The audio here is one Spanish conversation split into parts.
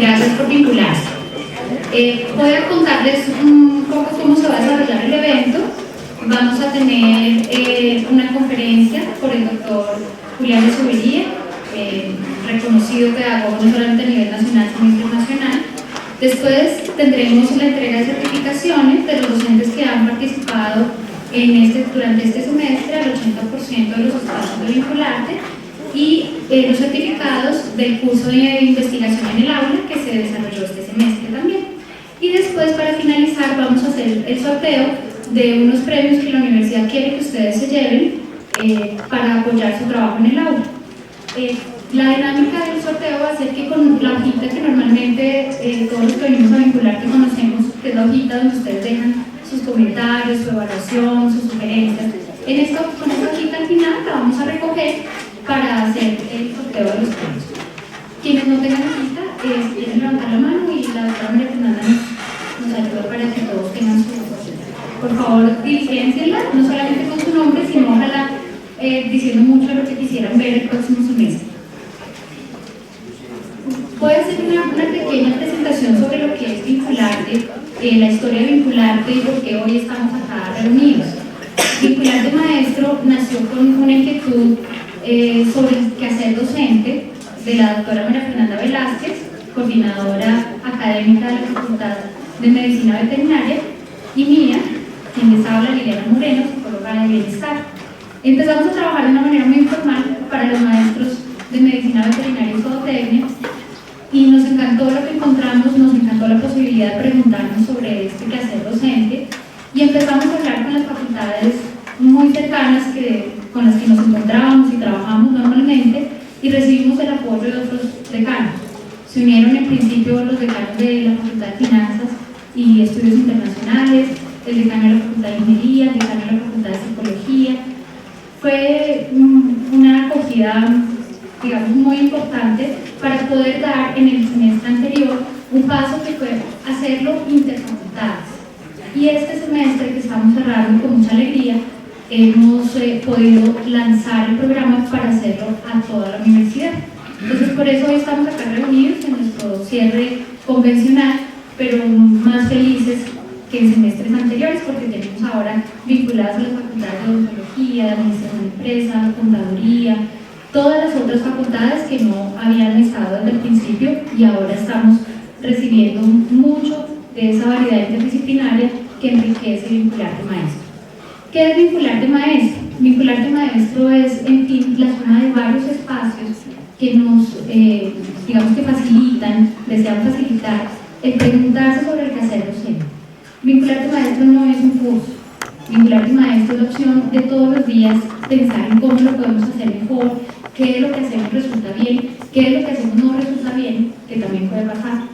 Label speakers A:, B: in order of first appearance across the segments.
A: Gracias por vincularse. Voy a contarles un poco cómo se va a desarrollar el evento. Vamos a tener una conferencia por el doctor Julián Echeverría, reconocido pedagogo no solamente a nivel nacional sino internacional. Después tendremos la entrega de certificaciones de los docentes que han participado durante este semestre al 80% de los espacios de Vincularte, y los certificados del curso de investigación en el aula que se desarrolló este semestre también. Y después, para finalizar, vamos a hacer el sorteo de unos premios que la universidad quiere que ustedes se lleven para apoyar su trabajo en el aula. La dinámica del sorteo va a ser que con la hojita que normalmente todos los que venimos a Vincularte conocemos, que es la hojita donde ustedes dejan sus comentarios, su evaluación, sus sugerencias, con esta hojita al final la vamos a recoger para hacer el sorteo de los premios. Quienes no tengan hojita, si quieren levantar la mano y la doctora María Fernanda nos ayuda para que todos tengan su hojita. Por favor, diligencienla, no solamente con su nombre, sino ojalá diciendo mucho de lo que quisieran ver el próximo semestre. Voy a hacer una pequeña presentación sobre lo que es Vincularte, la historia de Vincularte y por qué hoy estamos acá reunidos. Vincularte Maestro nació con una inquietud sobre el quehacer docente de la doctora María Fernanda Velázquez, coordinadora académica de la Facultad de Medicina Veterinaria, y mía, quien les habla, Liliana Moreno, psicóloga de bienestar. Empezamos a trabajar de una manera muy informal para los maestros de Medicina Veterinaria y Zootecnia, y nos encantó lo que encontramos, nos encantó la posibilidad de preguntarnos sobre este quehacer docente, y empezamos a hablar con las facultades muy cercanas con las que nos encontrábamos y trabajamos normalmente, y recibimos el apoyo de otros decanos. Se unieron en principio los decanos de la Facultad de Finanzas y Estudios Internacionales, el decano de la Facultad de Ingeniería, el decano de la Facultad de Psicología. Fue una acogida, digamos, muy importante para poder dar en el semestre anterior un paso que fue hacerlo interfacultades. Y este semestre, que estamos cerrando con mucha alegría, hemos podido lanzar el programa para hacerlo a toda la universidad. Entonces, por eso hoy estamos acá reunidos en nuestro cierre convencional, pero más felices que en semestres anteriores, porque tenemos ahora vinculadas a las facultades de odontología, de administración de empresa, contaduría, todas las otras facultades que no habían estado desde el principio, y ahora estamos recibiendo mucho de esa variedad interdisciplinaria que enriquece Vincularte Maestro. ¿Qué es Vincularte Maestro? Vincularte Maestro es, en fin, la suma de varios espacios que nos, digamos que desean facilitar el preguntarse sobre el quehacer docente. Vincularte Maestro no es un curso. Vincularte Maestro es la opción de todos los días pensar en cómo lo podemos hacer mejor, qué es lo que hacemos resulta bien, qué es lo que hacemos no resulta bien, que también puede pasar,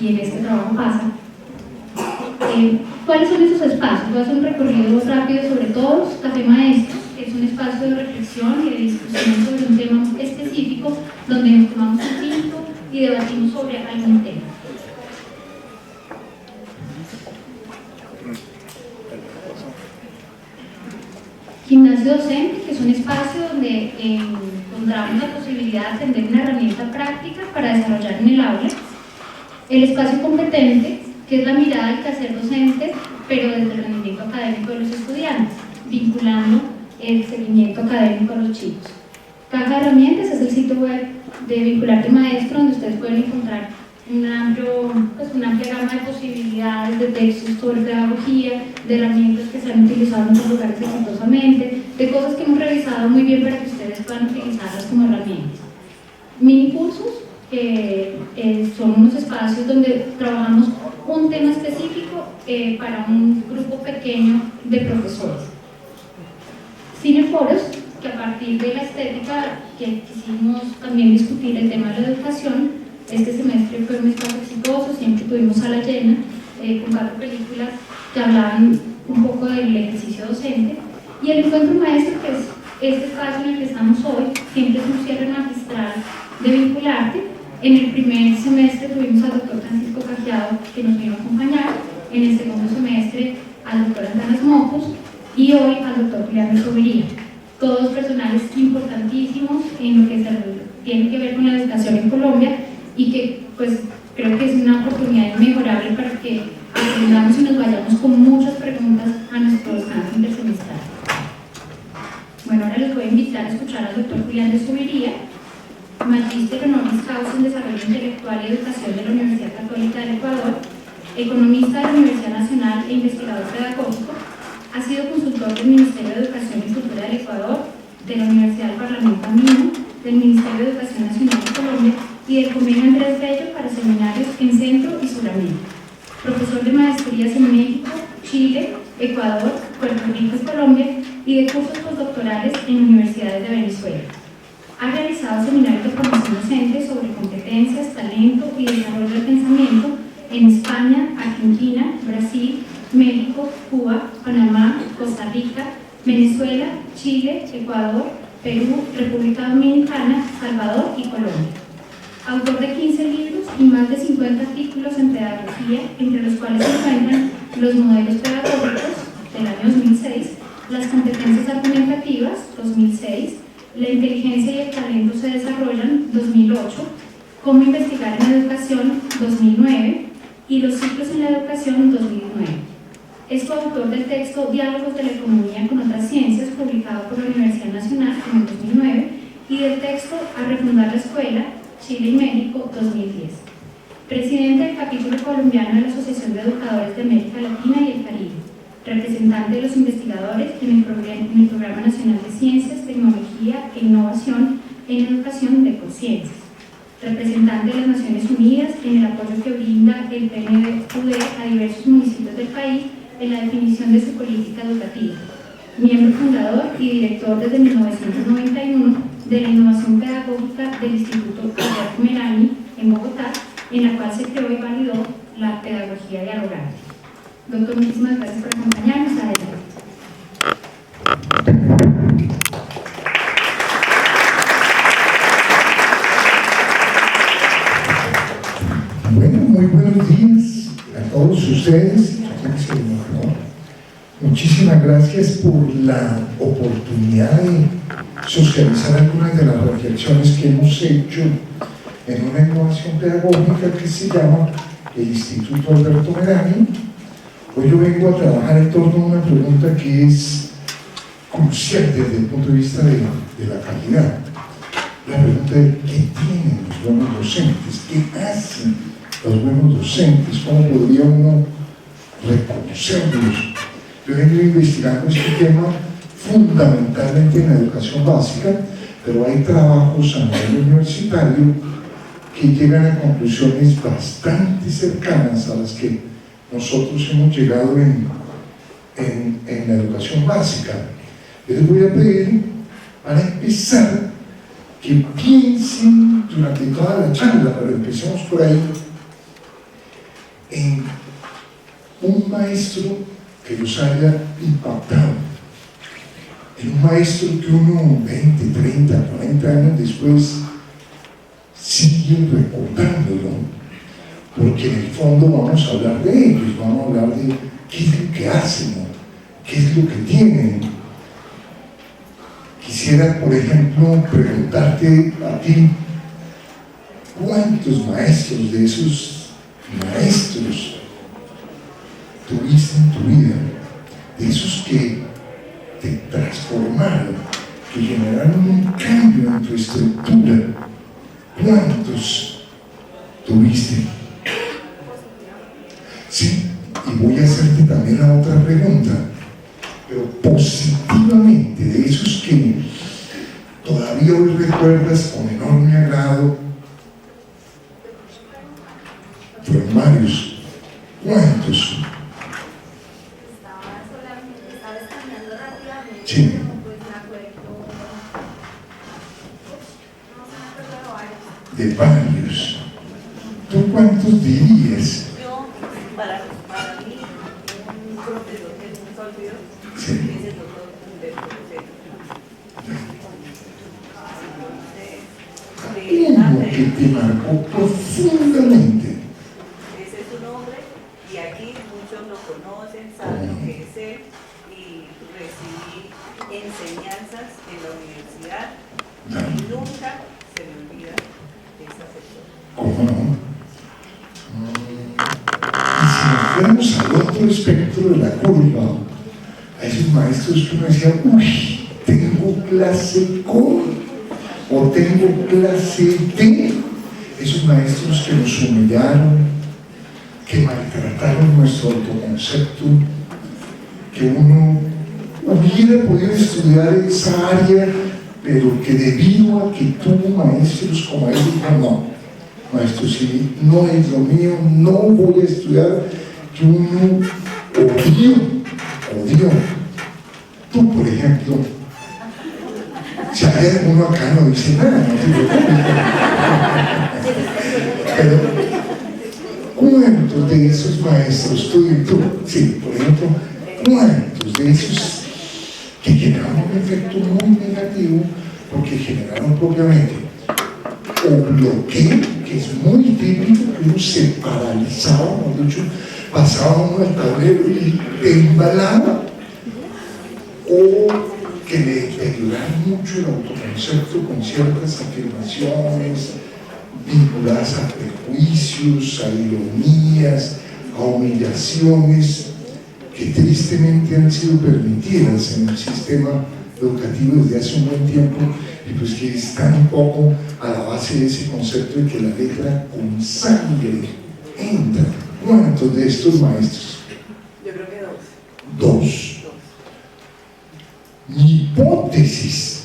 A: y en este trabajo pasa. ¿Cuáles son esos espacios? Voy a hacer un recorrido rápido sobre todos. Café Maestro es un espacio de reflexión y de discusión sobre un tema específico, donde nos tomamos un tinto y debatimos sobre algún tema. Gimnasio Docente, que es un espacio donde encontramos la posibilidad de atender una herramienta práctica para desarrollar en el aula. El espacio Competente, que es la mirada al quehacer docente, pero desde el rendimiento académico de los estudiantes, vinculando el seguimiento académico a los chicos. Caja de Herramientas es el sitio web de Vincularte Maestro, donde ustedes pueden encontrar una amplia gama de posibilidades de textos sobre pedagogía, de herramientas que se han utilizado en otros lugares exitosamente, de cosas que hemos revisado muy bien para que ustedes puedan utilizarlas como herramientas. Mini cursos, que son unos espacios donde trabajamos un tema específico para un grupo pequeño de profesores. Cineforos, que a partir de la estética que quisimos también discutir el tema de la educación. Este semestre fue un espacio exitoso, siempre tuvimos sala llena, con 4 películas que hablaban un poco del ejercicio docente. Y el Encuentro Maestro, que es este espacio en el que estamos hoy, siempre es un cierre magistral de Vincularte. En el primer semestre tuvimos al doctor Francisco Cajiado, que nos vino a acompañar. En el segundo semestre al doctor Antanas Mocos, y hoy al doctor Julián Echeverría. Todos personales importantísimos en lo que tiene que ver con la educación en Colombia, y que pues Creo que es una oportunidad inmejorable para que aprendamos y nos vayamos con muchas preguntas a nuestro descanso intersemestral. Bueno, ahora les voy a invitar a escuchar al doctor Julián de Zuviría, magíster honoris causa en Desarrollo Intelectual y Educación de la Universidad Católica del Ecuador, economista de la Universidad Nacional e investigador pedagógico. Ha sido consultor del Ministerio de Educación y Cultura del Ecuador, de la Universidad del Parlamento Andino, del Ministerio de Educación Nacional de Colombia y del Convenio Andrés Bello para seminarios en Centro y Suramérica. Profesor de maestrías en México, Chile, Ecuador, Puerto Rico y Colombia y de cursos postdoctorales en universidades de Venezuela. Ha realizado seminarios de formación docente sobre competencias, talento y desarrollo del pensamiento en España, Argentina, Brasil, México, Cuba, Panamá, Costa Rica, Venezuela, Chile, Ecuador, Perú, República Dominicana, Salvador y Colombia. Autor de 15 libros y más de 50 artículos en pedagogía, entre los cuales se encuentran Los modelos pedagógicos, del año 2006, Las competencias argumentativas, 2006, La inteligencia y el talento se desarrollan, 2008, Cómo investigar en educación, 2009, y Los ciclos en la educación, 2009. Es coautor del texto Diálogos de la economía con otras ciencias, publicado por la Universidad Nacional en el 2009, y del texto A refundar la escuela, Chile y México, 2010. Presidente del capítulo colombiano de la Asociación de Educadores de América Latina y el Caribe. Representante de los investigadores en el Programa Nacional de Ciencias, Tecnología e Innovación en Educación de Ecociencias. Representante de las Naciones Unidas en el apoyo que brinda el PNUD a diversos municipios del país en la definición de su política educativa. Miembro fundador y director desde 1991 de la innovación pedagógica del Instituto Alberto Merani en Bogotá, en la cual se creó y validó la pedagogía dialogante. Doctor, muchísimas gracias por acompañarnos. Adelante.
B: Bueno, muy buenos días a todos ustedes. Muchísimas gracias por la oportunidad de socializar algunas de las reflexiones que hemos hecho en una innovación pedagógica que se llama el Instituto Alberto Merani. Hoy yo vengo a trabajar en torno a una pregunta que es crucial desde el punto de vista de la calidad. La pregunta de qué tienen los buenos docentes, qué hacen los buenos docentes, cómo podría uno reconocerlos. Yo he venido investigando este tema fundamentalmente en la educación básica, pero hay trabajos a nivel universitario que llegan a conclusiones bastante cercanas a las que nosotros hemos llegado en la educación básica. Yo les voy a pedir, para empezar, que piensen durante toda la charla, pero empecemos por ahí, en un maestro que los haya impactado, en un maestro que uno 20, 30, 40 años después sigue recordándolo, porque en el fondo vamos a hablar de ellos, vamos a hablar de qué es lo que hacen, qué es lo que tienen. Quisiera, por ejemplo, preguntarte a ti, ¿cuántos maestros de esos maestros tuviste en tu vida? De esos que te transformaron, que generaron un cambio en tu estructura. ¿Cuántos tuviste? Sí, y voy a hacerte también la otra pregunta, pero positivamente, de esos que todavía hoy recuerdas con enorme agrado. Fueron varios. ¿Cuántos? Sí. De varios. ¿Tú cuántos dirías?
C: Yo, para mí, un profesor que es un sólido,
B: Sí.
C: es el doctor Humberto
B: Uno que te marcó profundamente.
C: Ese es su nombre, y aquí muchos lo conocen, saben lo que es él, y recibí enseñanzas en la universidad, y nunca se me olvida de esa persona.
B: ¿Cómo no? fuéramos al otro espectro de la curva, a esos maestros que uno decía, uy, tengo clase con, o tengo clase de, esos maestros que nos humillaron, que maltrataron nuestro autoconcepto, que uno hubiera podido estudiar esa área, pero que debido a que tuvo maestros como él, dijo, no, maestro, si no es lo mío, no voy a estudiar, que uno odió. Tú, por ejemplo, si hay alguno acá no dice nada, no te preocupes. Pero, ¿cuántos de esos maestros, tú y tú, sí, por ejemplo, cuántos de esos que generaron un efecto muy negativo porque generaron propiamente o bloqueo, que es muy típico, que uno se paralizaba, mejor dicho, pasaba uno al tablero y embalaba, o que le deterioraron mucho el autoconcepto con ciertas afirmaciones vinculadas a prejuicios, a ironías, a humillaciones, que tristemente han sido permitidas en el sistema educativo desde hace un buen tiempo, y pues que están un poco a la base de ese concepto de que la letra con sangre entra. ¿Cuántos de estos maestros?
C: Yo creo que
B: Dos. Mi hipótesis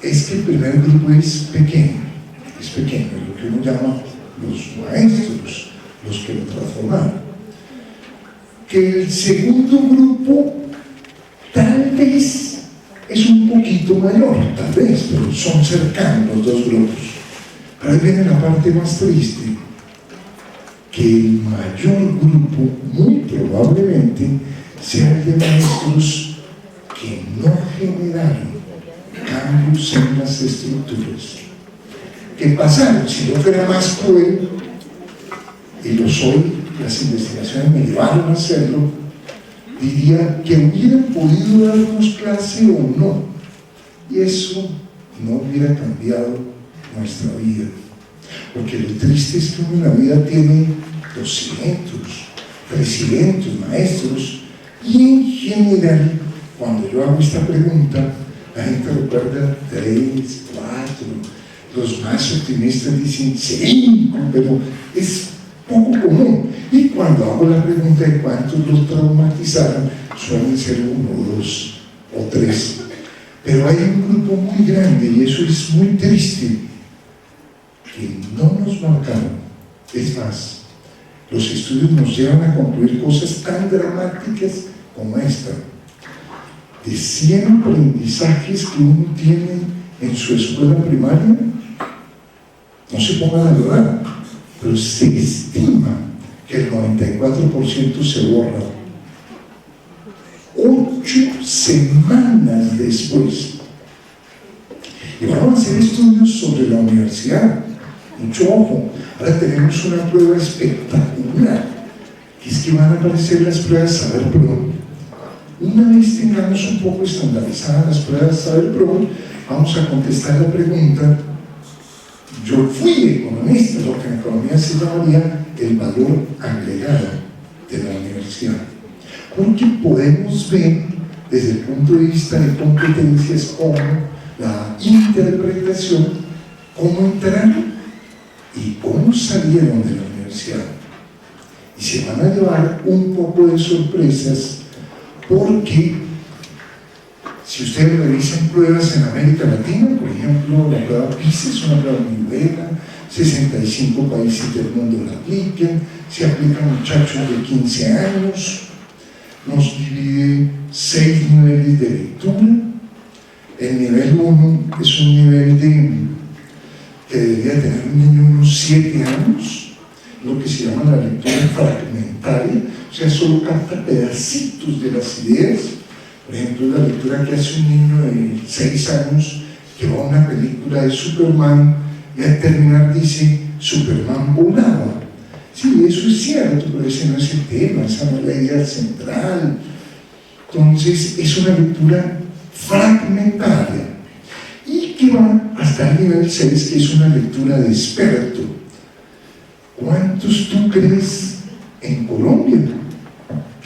B: es que el primer grupo es pequeño, lo que uno llama los maestros, los que lo transformaron. Que el segundo grupo tal vez es un poquito mayor, tal vez, pero son cercanos los dos grupos. Pero ahí viene la parte más triste, que el mayor grupo muy probablemente sea el de maestros que no generaron cambios en las estructuras, que pasaron, si no fuera más cruel, y lo soy, las investigaciones me llevaron a hacerlo, diría que hubieran podido darnos clase o no, y eso no hubiera cambiado nuestra vida, porque lo triste es que uno en la vida tiene 200, 300 maestros, y en general, cuando yo hago esta pregunta, la gente recuerda 3, 4, los más optimistas dicen 5, pero es poco común. Y cuando hago la pregunta de cuántos los traumatizaron, suelen ser 1, 2 o 3. Pero hay un grupo muy grande, y eso es muy triste, que no nos marcaron. Es más, los estudios nos llevan a concluir cosas tan dramáticas como esta. De 100 aprendizajes que uno tiene en su escuela primaria, no se pongan a llorar, pero se estima que el 94% se borra 8 semanas después. Y vamos a hacer estudios sobre la universidad. Mucho ojo, ahora tenemos una prueba espectacular, que es que van a aparecer las pruebas Saber Pro. Una vez tengamos un poco estandarizadas las pruebas Saber Pro, vamos a contestar la pregunta. Yo fui economista, lo que en economía se llamaría el valor agregado de la universidad, porque podemos ver desde el punto de vista de competencias como la interpretación, cómo entraron y cómo salieron de la universidad, y se van a llevar un poco de sorpresas, porque si ustedes revisan pruebas en América Latina, por ejemplo, la prueba PISA es una prueba muy buena, 65 países del mundo la aplican, se aplica a muchachos de 15 años, nos divide 6 niveles de lectura. El nivel 1 es un nivel que debería tener un niño de unos 7 años, lo que se llama la lectura fragmentaria, o sea, solo capta pedacitos de las ideas. Por ejemplo, la lectura que hace un niño de 6 años que va a una película de Superman y al terminar dice, Superman volaba. Sí, eso es cierto, pero ese no es el tema, esa no es la idea central. Entonces, es una lectura fragmentaria y que va hasta el nivel 6, que es una lectura de experto. ¿Cuántos tú crees en Colombia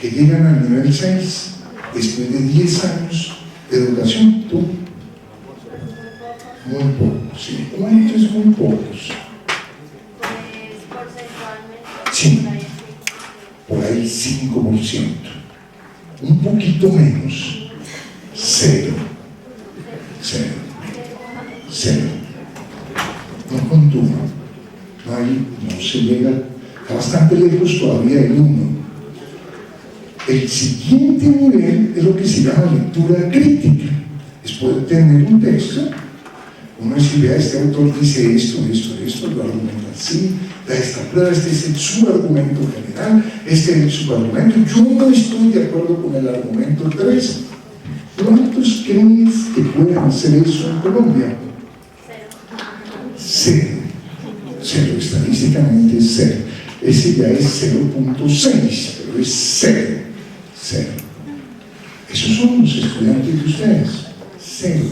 B: que llegan al nivel 6 después de 10 años de educación? ¿Tú? Muy pocos, ¿sí? ¿Cuántos muy pocos?
D: Pues porcentualmente.
B: Sí, por ahí 5%. Un poquito menos. 0. No continúa. No se llega a bastante lejos todavía el 1. El siguiente nivel es lo que se llama lectura crítica. Después de tener un texto, uno dice, vea, este autor dice esto, lo argumenta así, da esta prueba, este es su argumento general, este es su argumento, yo no estoy de acuerdo con el argumento 3. ¿Cuántos crees que pueden hacer eso en Colombia? 0. Estadísticamente es 0. Ese ya es 0.6, pero es 0. Esos son los estudiantes de ustedes. 0.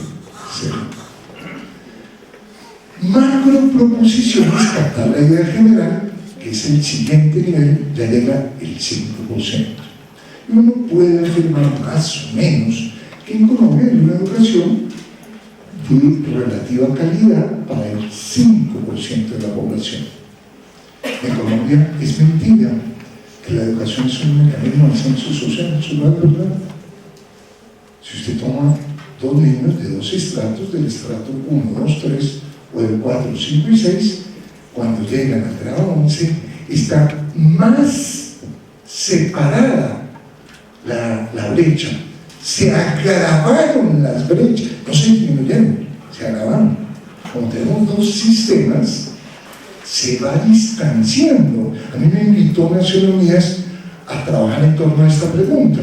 B: Macro proposiciones, captar la idea general, que es el siguiente nivel, ya llega el 5%. Y uno puede afirmar más o menos que en Colombia hay una educación de relativa calidad para el 5% de la población. En Colombia es mentira que la educación es un mecanismo de ascenso social, eso no es verdad. Si usted toma 2 niños de 2 estratos, del estrato 1, 2, 3, o del 4, 5 y 6, cuando llegan al grado 11, está más separada la brecha. Se agravaron las brechas, no se disminuyeron, se agravaron. Como tenemos 2 sistemas, se va distanciando. A mí me invitó Naciones Unidas a trabajar en torno a esta pregunta: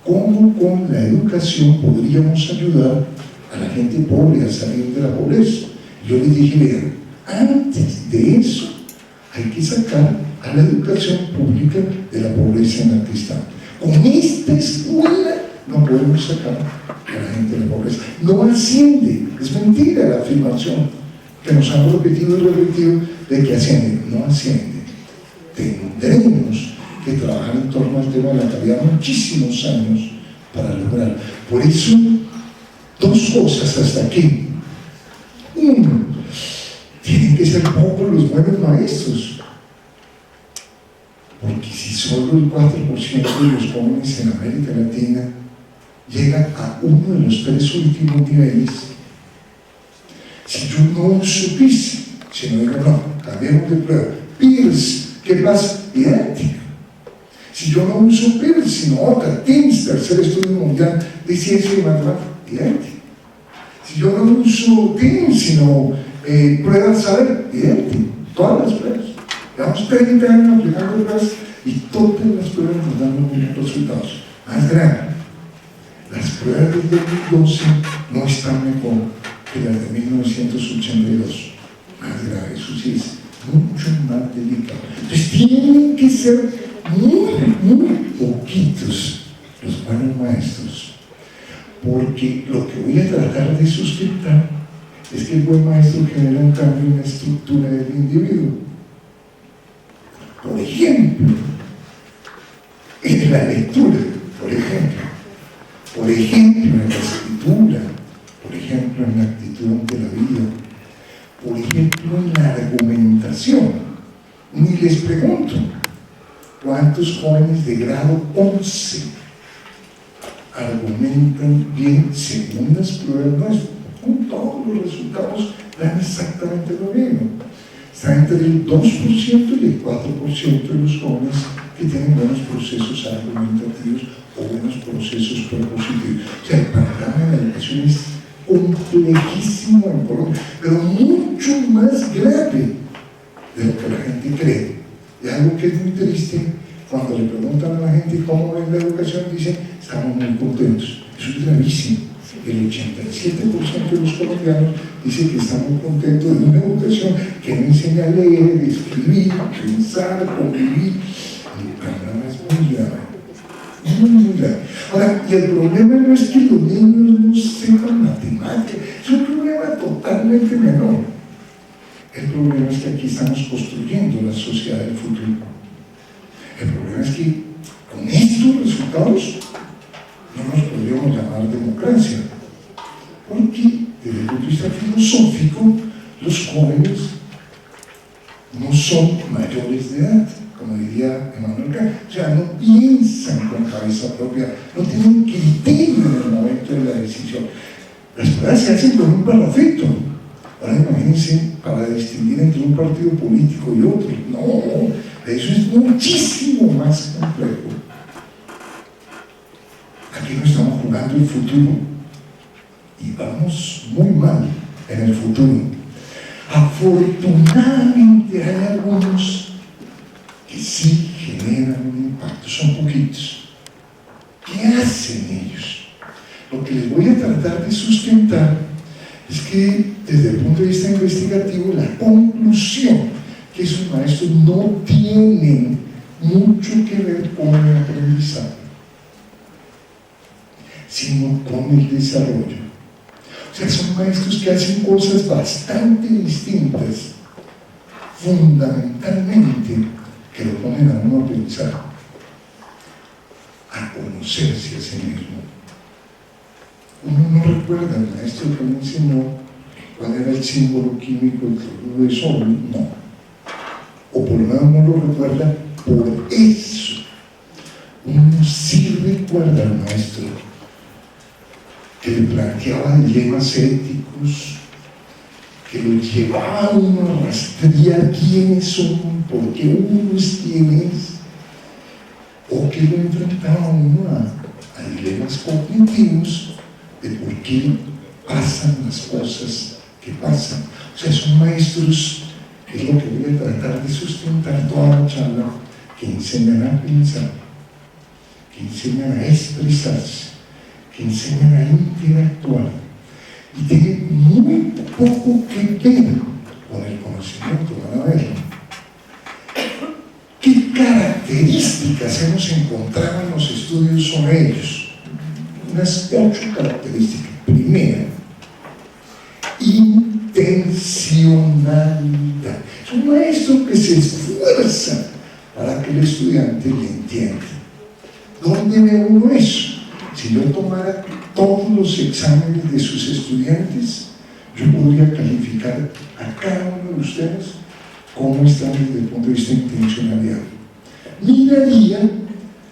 B: ¿cómo con la educación podríamos ayudar a la gente pobre a salir de la pobreza? Yo les dije, vean, antes de eso hay que sacar a la educación pública de la pobreza en la que está. Con esta escuela no podemos sacar a la gente de la pobreza. No asciende, es mentira la afirmación que nos han repetido y repetido de que asciende. No asciende. Tendremos que trabajar en torno al tema de la calidad muchísimos años para lograr. Por eso, 2 cosas hasta aquí. 1, tienen que ser pocos los buenos maestros, porque si solo el 4% de los jóvenes en América Latina llegan a uno de los 3 últimos niveles, si yo no uso PIS, si no digo no, cambiemos de prueba, PIRS, ¿qué pasa? Idéntico. Si yo no uso PIRS, sino otra, TIMSS, tercer estudio mundial de ciencia y matemáticas, idéntico. Si yo no uso TIMSS, sino pruebas, saber, idéntico, todas las pruebas. Llevamos 30 años aplicando pruebas y todas las pruebas nos dan los mismos resultados. Más grave, las pruebas del 2012 no están mejor que las de 1982. Más grave, eso sí es mucho más delicado. Entonces tienen que ser muy poquitos los buenos maestros, porque lo que voy a tratar de sustentar es que el buen maestro genera un cambio en la estructura del individuo. Por ejemplo, en la lectura, por ejemplo en la escritura, por ejemplo en la actitud ante la vida, por ejemplo en la argumentación. Ni les pregunto cuántos jóvenes de grado 11 argumentan bien según las pruebas nuestras. Con todos los resultados dan exactamente lo mismo. Está entre el 2% y el 4% de los jóvenes que tienen buenos procesos argumentativos o buenos procesos propositivos. O sea, el panorama de la educación es complejísimo en Colombia, pero mucho más grave de lo que la gente cree. Y algo que es muy triste, cuando le preguntan a la gente cómo ven la educación, dicen, estamos muy contentos. Eso es gravísimo. El 87% de los colombianos dice que están muy contentos de una educación que no enseña a leer, escribir, pensar, convivir. El panorama es muy grave, muy grave. Ahora, y el problema no es que los niños no sepan matemáticas, es un problema totalmente menor. El problema es que aquí estamos construyendo la sociedad del futuro. El problema es que con estos resultados no nos podríamos llamar democracia, porque desde el punto de vista filosófico los jóvenes no son mayores de edad, como diría Emmanuel Kant, o sea, no piensan con cabeza propia, no tienen criterio en el momento de la decisión. Las pruebas se hacen con un parrafito. Ahora imagínense, para distinguir entre un partido político y otro, no, eso es muchísimo más complejo. Aquí no estamos jugando el futuro y vamos muy mal en el futuro. Afortunadamente hay algunos que sí generan un impacto, son poquitos. ¿Qué hacen ellos? Lo que les voy a tratar de sustentar es que desde el punto de vista investigativo la conclusión que esos maestros no tienen mucho que ver con el aprendizaje, sino con el desarrollo. O sea, son maestros que hacen cosas bastante distintas, fundamentalmente, que lo ponen a uno a pensar, a conocerse a sí mismo. Uno no recuerda al maestro que me enseñó cuál era el símbolo químico del cloruro de sodio, no. O por lo menos no lo recuerda por eso. Uno sí recuerda al maestro que le planteaba dilemas éticos, que lo llevaba a uno a rastrear quiénes son, por qué uno es quien es, o que lo enfrentaba a uno a dilemas cognitivos de por qué pasan las cosas que pasan. O sea, son maestros, que es lo que voy a tratar de sustentar toda la charla, que enseñan a pensar, que enseñan a expresarse, que enseñan a interactuar, y tiene muy poco que ver con el conocimiento, van a verlo. ¿Qué características hemos encontrado en los estudios sobre ellos? Unas 8 características. Primera, intencionalidad. Es un maestro que se esfuerza para que el estudiante le entienda. ¿Dónde ve uno eso? Si yo tomara todos los exámenes de sus estudiantes, yo podría calificar a cada uno de ustedes cómo están desde el punto de vista de intencionalidad. Miraría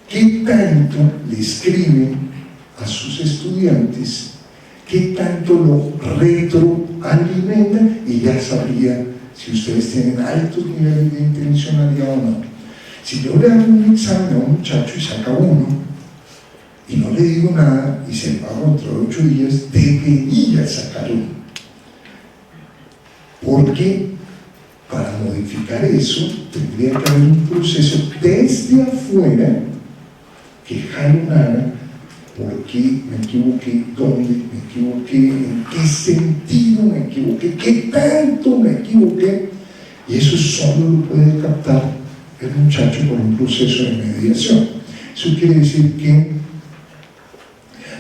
B: qué tanto le escriben a sus estudiantes, qué tanto lo retroalimentan, y ya sabría si ustedes tienen altos niveles de intencionalidad o no. Si yo le hago un examen a un muchacho y saca 1, y no le digo nada y se va dentro de 8 días, debería sacar 1. Porque para modificar eso tendría que haber un proceso desde afuera que jalonara por qué me equivoqué, dónde me equivoqué, en qué sentido me equivoqué, qué tanto me equivoqué, y eso solo lo puede captar el muchacho por un proceso de mediación. Eso quiere decir que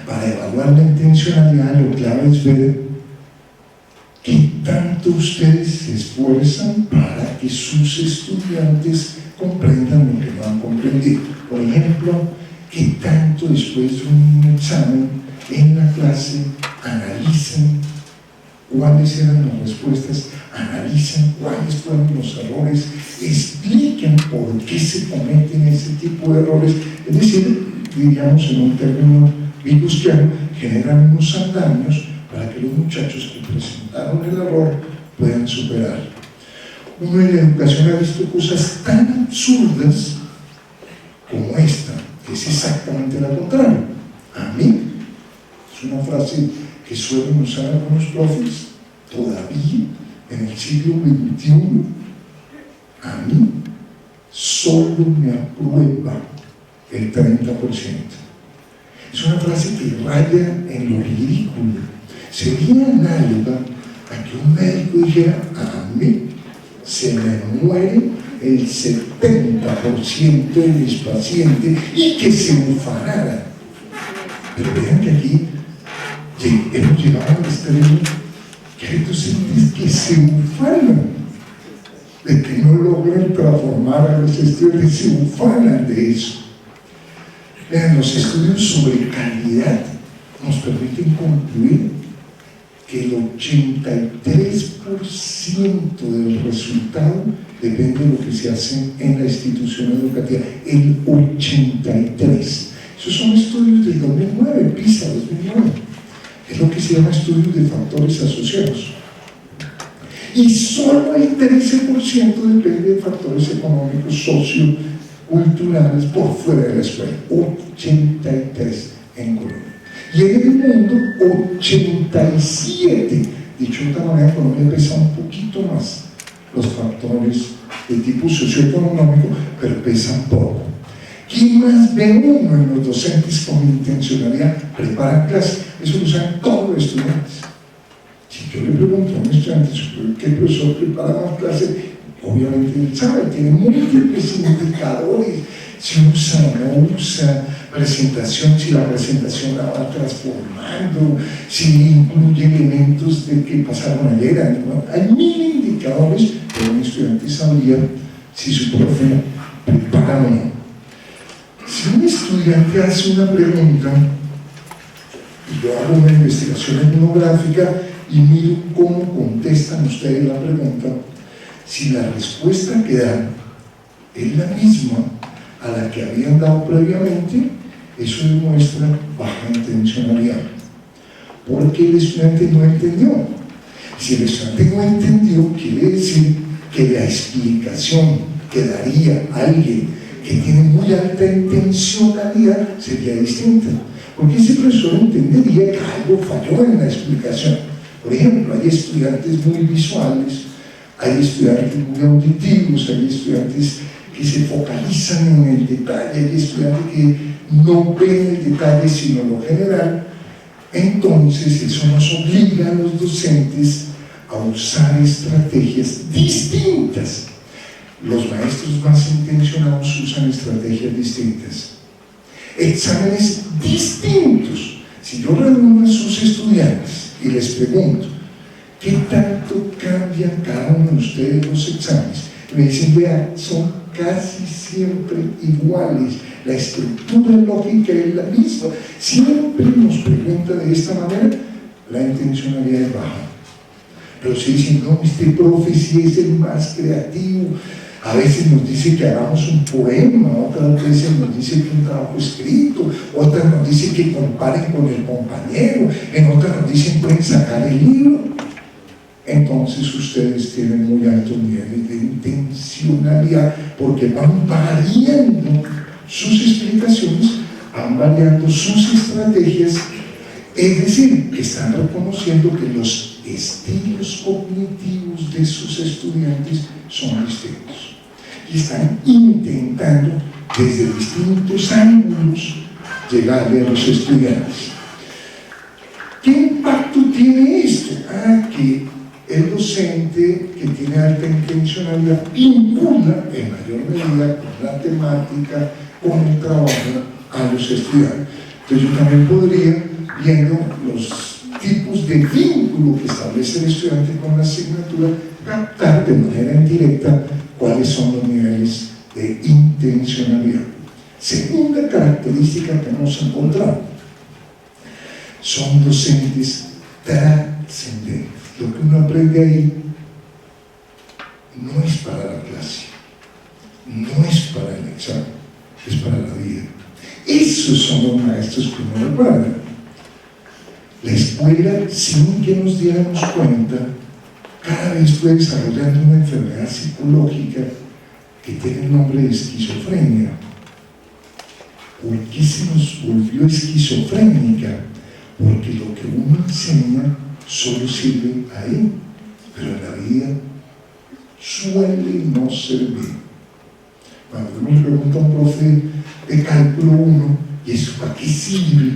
B: para evaluar la intencionalidad lo clave es ver qué tanto ustedes se esfuerzan para que sus estudiantes comprendan lo que no han comprendido. Por ejemplo, qué tanto después de un examen en la clase analizan cuáles eran las respuestas, analizan cuáles fueron los errores, expliquen por qué se cometen ese tipo de errores, es decir, diríamos en un término vigusquiano, generan unos andamios para que los muchachos que presentaron el error puedan superar. Uno en la educación ha visto cosas tan absurdas como esta, que es exactamente la contraria. A mí, es una frase que suelen usar algunos profes todavía en el siglo XXI, a mí solo me aprueba el 30%. Es una frase que raya en lo ridículo. Sería análoga a que un médico dijera: a mí se me muere el 70% de mis pacientes, y que se ufanara. Pero vean que aquí hemos llegado al extremo que hay docentes que se ufanan de que no logran transformar a los estudiantes, se ufanan de eso. Vean, los estudios sobre calidad nos permiten concluir que el 83% del resultado depende de lo que se hace en la institución educativa. El 83%. Esos son estudios del 2009, PISA 2009. Es lo que se llama estudios de factores asociados. Y solo el 13% depende de factores económicos, socioculturales por fuera de la escuela. 83 en Colombia. Y en el mundo, 87. Dicho de otra manera, Colombia pesa un poquito más los factores de tipo socioeconómico, pero pesan poco. ¿Quién más ve uno en los docentes con intencionalidad? Preparan clases. Eso lo saben todos los estudiantes. Si yo le pregunto a un estudiante qué profesor prepara más clases, obviamente él sabe, tiene múltiples indicadores. Si usa o no usa presentación, si la presentación la va transformando, si incluye elementos de que pasaron ayer, ¿no? Hay 1000 indicadores, pero un estudiante sabría si su profe prepara o no. Si un estudiante hace una pregunta, y yo hago una investigación etnográfica y miro cómo contestan ustedes la pregunta, si la respuesta que dan es la misma a la que habían dado previamente, eso demuestra baja intencionalidad, porque el estudiante no entendió. Si el estudiante no entendió, quiere decir que la explicación que daría alguien que tiene muy alta intencionalidad sería distinta, porque ese profesor entendería que algo falló en la explicación. Por ejemplo, hay estudiantes muy visuales, hay estudiantes muy auditivos, hay estudiantes que se focalizan en el detalle, hay estudiantes que no ven el detalle sino lo general. Entonces eso nos obliga a los docentes a usar estrategias distintas. Los maestros más intencionados usan estrategias distintas, exámenes distintos. Si yo reúno a sus estudiantes y les pregunto ¿qué tanto cambian cada uno de ustedes los exámenes? Me dicen, vean, son casi siempre iguales, la estructura lógica es la misma. Siempre nos pregunta de esta manera, la intencionalidad es baja. Pero si dicen, no, este profe sí es el más creativo, a veces nos dice que hagamos un poema, otras veces nos dice que un trabajo escrito, otras nos dice que comparen con el compañero, en otras nos dicen pueden sacar el libro. Entonces ustedes tienen muy altos niveles de intencionalidad porque van variando sus explicaciones, van variando sus estrategias, es decir, que están reconociendo que los estilos cognitivos de sus estudiantes son distintos y están intentando desde distintos ángulos llegarle a los estudiantes. ¿Qué impacto tiene esto? Que el docente que tiene alta intencionalidad vincula en mayor medida con la temática, con el trabajo a los estudiantes. Entonces yo también podría, viendo los tipos de vínculo que establece el estudiante con la asignatura, captar de manera indirecta cuáles son los niveles de intencionalidad. Segunda característica que hemos encontrado, son docentes trascendentes. Lo que uno aprende ahí no es para la clase, no es para el examen, es para la vida. Esos son los maestros que uno recuerda. La escuela, sin que nos diéramos cuenta, cada vez fue desarrollando una enfermedad psicológica que tiene el nombre de esquizofrenia. ¿Por qué se nos volvió esquizofrénica? Porque lo que uno enseña solo sirve ahí, pero en la vida suele no servir. Cuando uno le pregunta a un profe de cálculo 1, ¿y eso para qué sirve?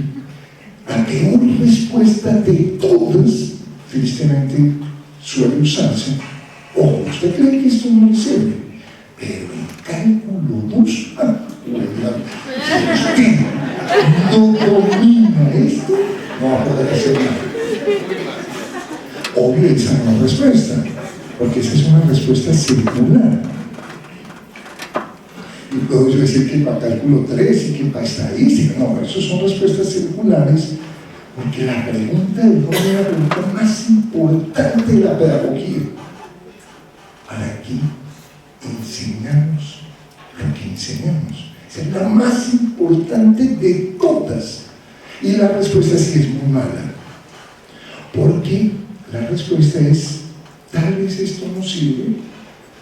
B: La peor respuesta de todas, tristemente, suele usarse, ojo, ¿usted cree que esto no le sirve? Pero en cálculo 2, si usted no domina esto, no va a poder hacer nada. Obvio, esa no es la respuesta, porque esa es una respuesta circular. Y puedo yo decir que para cálculo 3 y que para estadística. No, eso son respuestas circulares, porque la pregunta del joven es la pregunta más importante de la pedagogía. ¿Para qué enseñamos lo que enseñamos? Esa es la más importante de todas. Y la respuesta sí es muy mala. Porque la respuesta es, tal vez esto no sirve,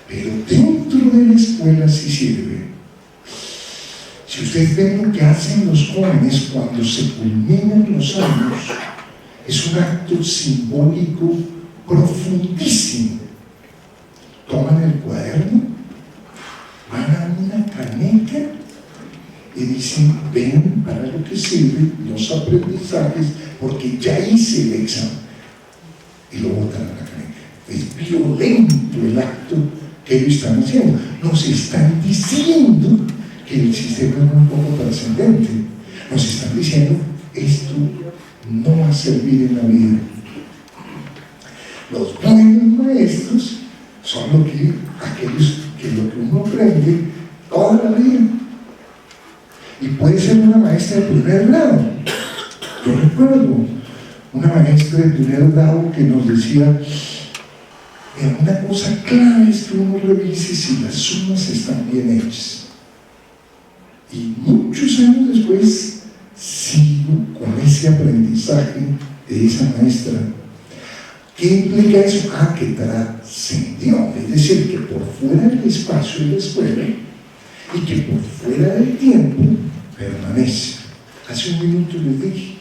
B: pero dentro de la escuela sí sirve. Si ustedes ven lo que hacen los jóvenes cuando se culminan los años, es un acto simbólico profundísimo. Toman el cuaderno, van a una caneca y dicen, ven para lo que sirven los aprendizajes, porque ya hice el examen, y lo botan a la caneca. Es violento el acto que ellos están haciendo. Nos están diciendo que el sistema es un poco trascendente. Nos están diciendo, esto no va a servir en la vida. Los buenos maestros son aquellos que lo que uno aprende toda la vida. Y puede ser una maestra de primer grado. Yo recuerdo una maestra de primer grado que nos decía, una cosa clave es que uno revise si las sumas están bien hechas. Y muchos años después sigo con ese aprendizaje de esa maestra. ¿Qué implica eso? Que trascendió, es decir, que por fuera del espacio de la escuela y que por fuera del tiempo permanece. Hace un minuto les dije,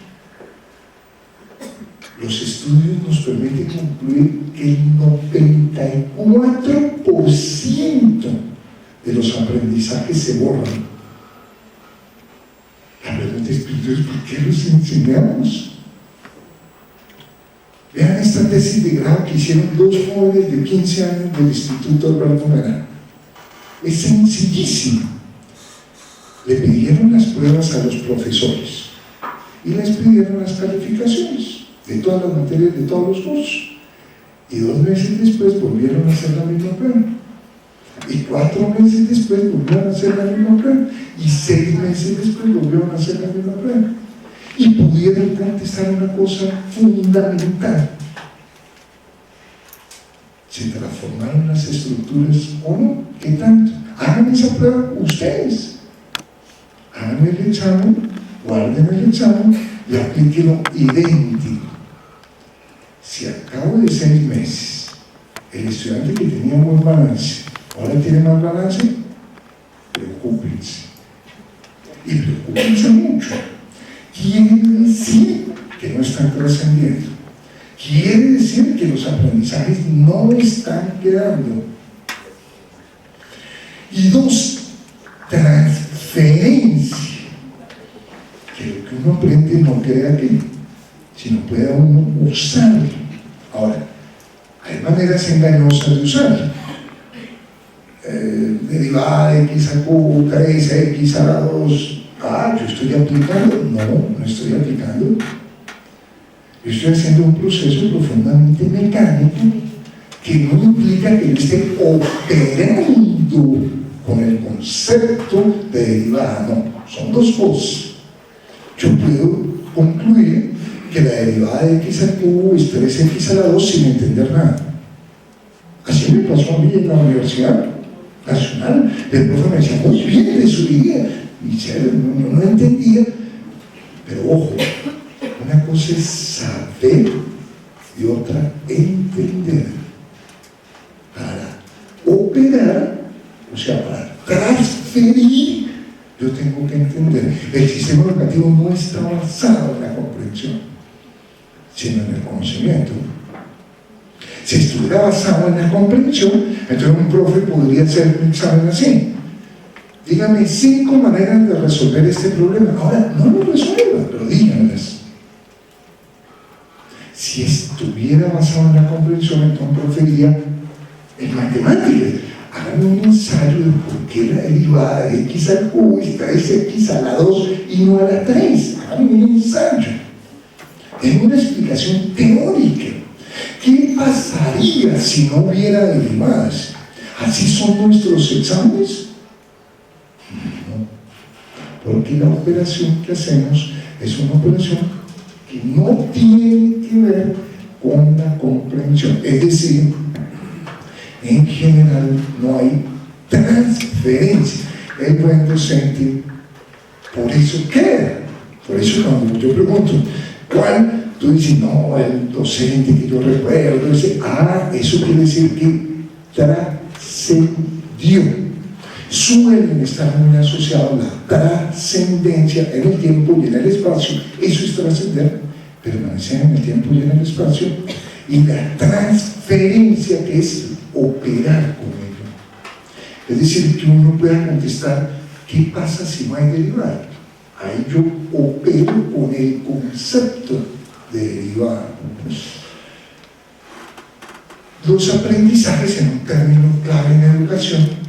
B: los estudios nos permiten concluir que el 94% de los aprendizajes se borran. La pregunta es, ¿por qué los enseñamos? Vean esta tesis de grado que hicieron dos jóvenes de 15 años del Instituto Alberto Medrano. Es sencillísimo. Le pidieron las pruebas a los profesores y les pidieron las calificaciones de todas las materias, de todos los cursos. Y 2 meses después volvieron a hacer la misma prueba. Y 4 meses después volvieron a hacer la misma prueba. Y 6 meses después volvieron a hacer la misma prueba. Y pudieron contestar una cosa fundamental. ¿Se transformaron las estructuras o no? ¿Qué tanto? Hagan esa prueba ustedes. Hagan el examen, guarden el examen y aplíquenlo idéntico. Si al cabo de 6 meses el estudiante que tenía un buen balance ahora tiene más balance, preocúpense. Y preocúpense mucho. Quiere decir que no están trascendiendo. Quiere decir que los aprendizajes no están quedando. Y 2, transferencia. Que lo que uno aprende no queda aquí, sino pueda uno usarlo. Ahora, hay maneras engañosas de usarlo. Derivada de x a q, 3x a la 2. Yo estoy aplicando. No estoy aplicando. Yo estoy haciendo un proceso profundamente mecánico que no implica que yo esté operando con el concepto de derivada. No, son 2 cosas. Yo puedo concluir que la derivada de x al cubo es 3x a la 2 sin entender nada. Así me pasó a mí en la Universidad Nacional. El profe me decía, muy bien de su idea. Y no entendía. Pero ojo, una cosa es saber y otra entender. Para operar, o sea, para transferir, yo tengo que entender. El sistema educativo no está basado en la comprensión, sino en el conocimiento. Si estuviera basado en la comprensión, entonces un profe podría hacer un examen así. Dígame 5 maneras de resolver este problema. Ahora, no lo resuelva, pero díganlas. Si estuviera basado en la comprensión, entonces un profe diría, en matemáticas, hagan un ensayo de por qué la derivada de x al cubo es x a la 2 y no a la 3. Hagan un ensayo. Es una explicación teórica. ¿Qué pasaría si no hubiera derivadas? ¿Así son nuestros exámenes? porque la operación que hacemos es una operación que no tiene que ver con la comprensión. Es decir, en general no hay transferencia. El buen docente, por eso queda. Por eso cuando yo pregunto, ¿cuál? Tú dices, no, el docente que yo recuerdo, dice, eso quiere decir que trascendió. Suelen estar muy asociados la trascendencia en el tiempo y en el espacio. Eso es trascender, permanecer en el tiempo y en el espacio. Y la transferencia, que es operar con ello. Es decir, que uno pueda contestar, ¿qué pasa si no hay derivada? Ahí yo opero con el concepto de derivada. Los aprendizajes, en un término clave en educación,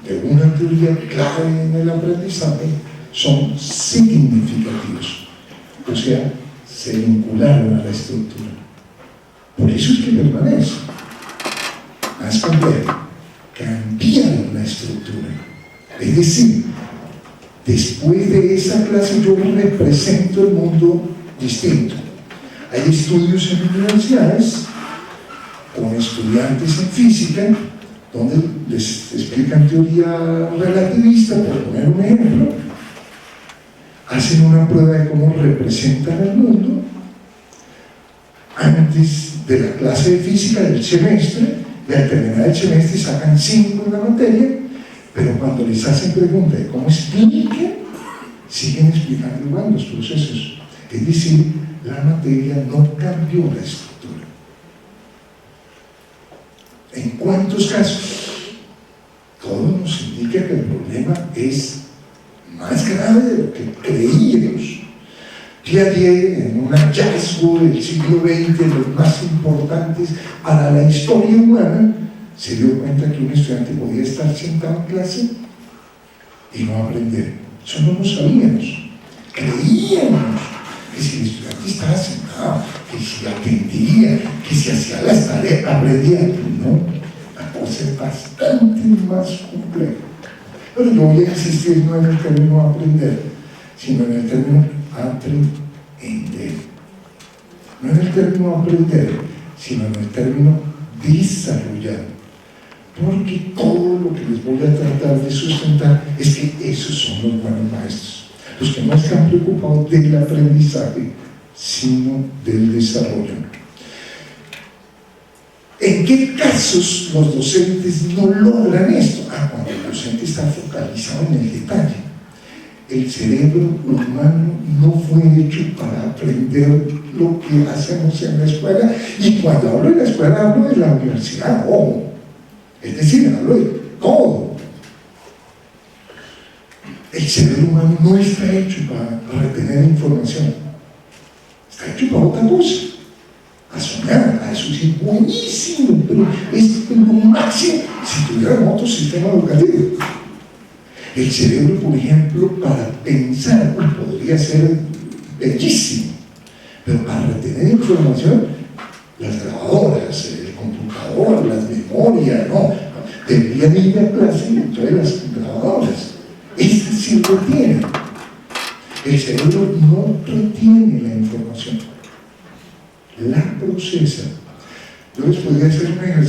B: de una teoría clave en el aprendizaje, son significativos, o sea, se vincularon a la estructura. Por eso es que permanece. Más cambiaron la estructura. Es decir, después de esa clase yo represento el mundo distinto. Hay estudios en universidades con estudiantes en física donde les explican teoría relativista, por poner un ejemplo, hacen una prueba de cómo representan el mundo antes de la clase de física del semestre, y al terminar el semestre sacan 5 en la materia, pero cuando les hacen preguntas de cómo explican, siguen explicando igual los procesos. Es decir, la materia no cambió la estructura. ¿En cuántos casos? Todo nos indica que el problema es más grave de lo que creíamos. Piaget, en un hallazgo del siglo XX, de los más importantes para la historia humana, se dio cuenta que un estudiante podía estar sentado en clase y no aprender. Eso no lo sabíamos. Creíamos que si el estudiante estaba sentado, que si atendía, que si hacía las tareas, aprendía. No, la cosa es bastante más compleja. Pero yo voy a insistir no en el término aprender, sino en el término aprender. No en el término aprender, sino en el término desarrollar. Porque todo lo que les voy a tratar de sustentar es que esos son los buenos maestros. Los que no están preocupados del aprendizaje, sino del desarrollo. ¿En qué casos los docentes no logran esto? Cuando el docente está focalizado en el detalle. El cerebro humano no fue hecho para aprender lo que hacemos en la escuela, y cuando hablo de la escuela hablo de la universidad, es decir, hablo de todo. El cerebro humano no está hecho para retener información, está hecho para otra cosa, a soñar, a eso sí, buenísimo, pero es lo máximo si tuviéramos otro sistema educativo. El cerebro, por ejemplo, para pensar podría ser bellísimo, pero para retener información, las grabadoras, el computador, las memorias, no, deberían ir a clase y entonces las grabadoras. Estas sí retienen. El cerebro no retiene la información, la procesa. Yo les podría hacer un ejercicio.